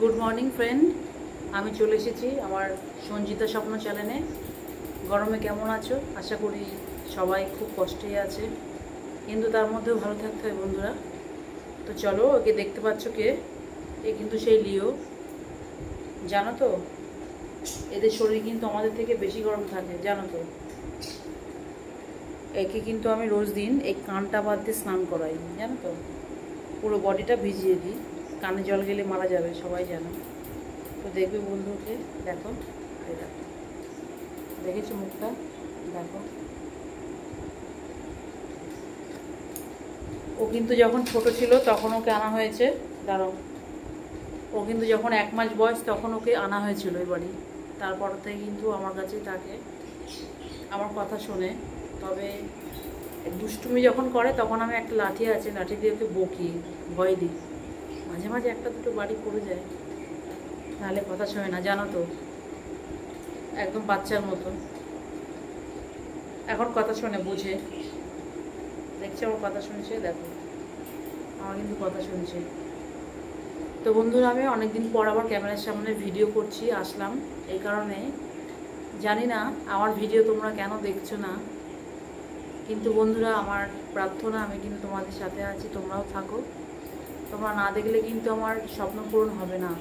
Good morning friend আমি চলে এসেছি আমার সঞ্জিতা স্বপ্ন চ্যানেলে। গরমে কেমন আছো? আশা করি সবাই খুব কষ্টেই আছে, কিন্তু তার মধ্যেও ভালো থাকতে হয় বন্ধুরা। তো চলো, ওকে দেখতে পাচ্ছ কে? এ কিন্তু সেই লিও। জানো তো, এদের শরীর কিন্তু আমাদের থেকে বেশি গরম থাকে, জানো তো। একে কিন্তু আমি রোজ দিন এই কানটা বাদ দিয়ে স্নান করাই, জানো তো। পুরো বডিটা ভিজিয়ে দিই, কানে জল গেলে মারা যাবে, সবাই জানো। তো দেখবে বন্ধুকে, দেখো, এই দেখো, দেখেছো মুখটা, দেখো। ও কিন্তু যখন ছোট ছিল তখন ওকে আনা হয়েছে, দাঁড়াও, ও কিন্তু যখন 1 মাস বয়স তখন ওকে আনা হয়েছিল এই বাড়ি। তারপর থেকে কিন্তু আমার কাছেই থাকে, আমার কথা শোনে। তবে দুষ্টুমি যখন করে তখন আমি একটা লাঠি আছে, লাঠি দিয়ে ওকে বকি, ভয় দিই। মাঝে মাঝে একটা দুটো বাড়ি পড়ে যায়, নাহলে কথা শোনে না, জানো তো। একদম বাচ্চার মতো এখন কথা শোনে, বুঝে। দেখছি আমার কথা শুনছে, দেখো, আমার কিন্তু কথা শুনছে। তো বন্ধুরা, আমি অনেকদিন পর আবার ক্যামেরার সামনে ভিডিও করছি, আসলাম এই কারণে। জানি না আমার ভিডিও তোমরা কেন দেখছো না, কিন্তু বন্ধুরা আমার প্রার্থনা আমি কিন্তু তোমাদের সাথে আছি, তোমরাও থাকো। তোমরা না দেখলে কিন্তু আমার স্বপ্ন পূরণ হবে না।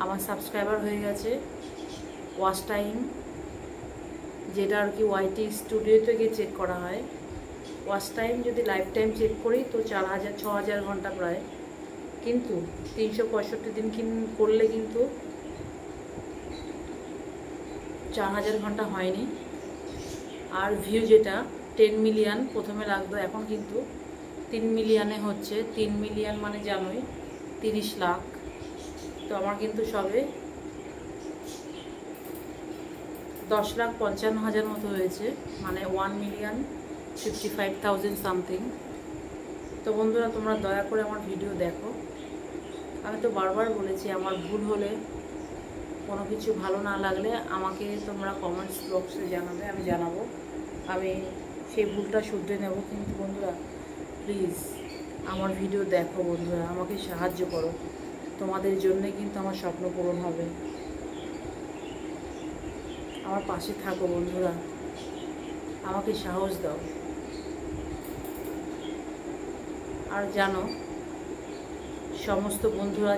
আমার সাবস্ক্রাইবার হয়ে গেছে, ওয়াচ টাইম, যেটা আর কি ওয়াইটি স্টুডিও থেকে চেক করা হয়। ওয়াচ টাইম যদি লাইফ টাইম চেক করি তো 4000-6000 ঘন্টা প্রায়, কিন্তু 365 দিন করলে কিন্তু 4000 ঘন্টা হয়নি। আর ভিউ যেটা 10 মিলিয়ন প্রথমে লাগতো, এখন কিন্তু 3 মিলিয়নে হচ্ছে। 3 মিলিয়ন মানে জানোই 30 লাখ। তো আমার কিন্তু সবে 10,55,000 মতো হয়েছে, মানে 1,55,000 সামথিং। তো বন্ধুরা, তোমরা দয়া করে আমার ভিডিও দেখো। আমি তো বারবার বলেছি, আমার ভুল হলে, কোনো কিছু ভালো না লাগলে আমাকে তোমরা কমেন্টস বক্সে জানাবে, আমি জানাবো, আমি সেই ভুলটা শুধরে নেব। কিন্তু বন্ধুরা প্লিজ আমার ভিডিও দেখো বন্ধুরা, আমাকে সাহায্য করো। তোমাদের জন্যে কিন্তু আমার স্বপ্ন পূরণ হবে। আমার পাশে থাকো বন্ধুরা, আমাকে সাহস দাও। আর জানো, সমস্ত বন্ধুরা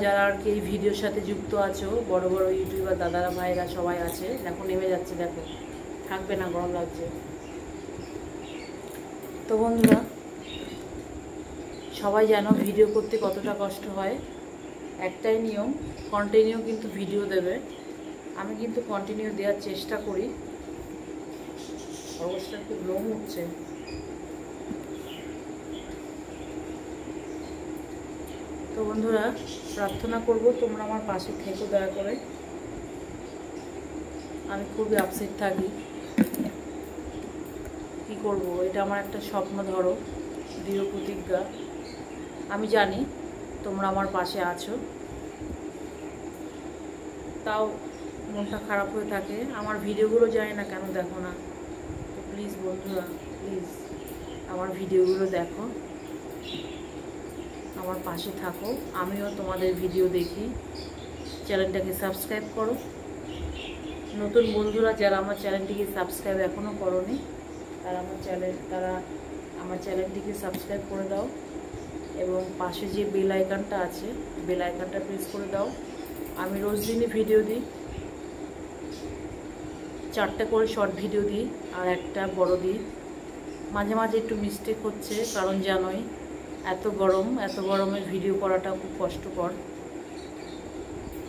যারা আর কি এই ভিডিওর সাথে যুক্ত আছো, বড় বড় ইউটিউবার দাদারা ভাইরা সবাই আছে, দেখো নেমে যাচ্ছে, দেখো, থাকবে না, গরম লাগছে। তো বন্ধুরা সবাই জানো ভিডিও করতে কতটা কষ্ট হয়। একটাই নিয়ম, কন্টিনিউ কিন্তু ভিডিও দেবে। আমি কিন্তু কন্টিনিউ দেওয়ার চেষ্টা করি। অবস্থা খুব লোম উঠছে। তো বন্ধুরা প্রার্থনা করব তোমরা আমার পাশে থেকো দয়া করে। আমি খুবই আপসেট থাকি, কি করব, এটা আমার একটা স্বপ্ন, ধরো দৃঢ় প্রতিজ্ঞা। আমি জানি তোমরা আমার পাশে আছো, তাও মনটা খারাপ হয়ে থাকে। আমার ভিডিওগুলো জানি না কেন দেখো না। তো প্লিজ বন্ধুরা, প্লিজ আমার ভিডিওগুলো দেখো, আমার পাশে থাকো। আমিও তোমাদের ভিডিও দেখি। চ্যানেলটাকে সাবস্ক্রাইব করো। নতুন বন্ধুরা যারা আমার চ্যানেলটিকে সাবস্ক্রাইব এখনও করোনি, তারা আমার চ্যানেলটিকে সাবস্ক্রাইব করে দাও, এবং পাশে যে বেল আইকনটা আছে, বেল আইকনটা প্রেস করে দাও। আমি রোজ দিনই ভিডিও দিই, 4টা করে শর্ট ভিডিও দিই আর একটা বড় দিই। মাঝে মাঝে একটু মিস্টেক হচ্ছে, কারণ জানোই এত গরমের ভিডিও করাটা খুব কষ্টকর,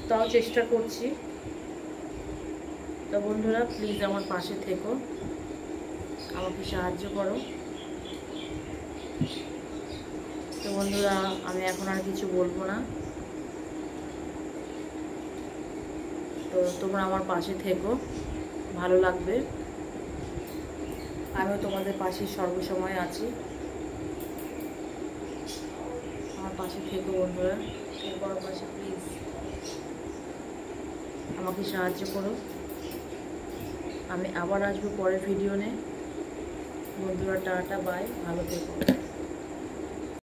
তাও চেষ্টা করছি। তো বন্ধুরা প্লিজ আমার পাশে থেকো, আমাকে সাহায্য করো। তো বন্ধুরা আমি এখন আর কিছু বলবো না। তো তোমরা আমার পাশে থেকো, ভালো লাগবে। আমিও তোমাদের পাশে সর্বসময় আছি। আমার পাশে থেকো বন্ধুরা, এরপর পাশে প্লিজ আমাকে সাহায্য করো। আমি আবার আসবো পরের ভিডিও নিয়ে। বন্ধুরা টাটা, বাই, ভালো থেকো।